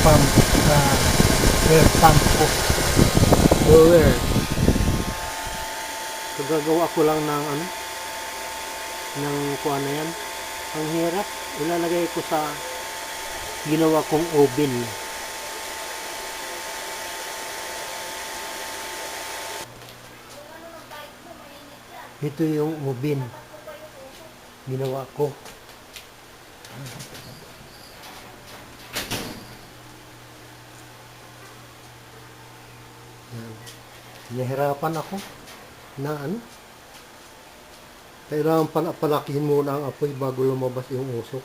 pump, air pump ko. Blower. So, gagawa ko lang ng kuha na yan. Ang hirap, ilalagay ko sa ginawa kong oven. Ito yung oven ginawa ko. Nahirapan ako na kailangan palakihin muna ang apoy bago lumabas yung usok.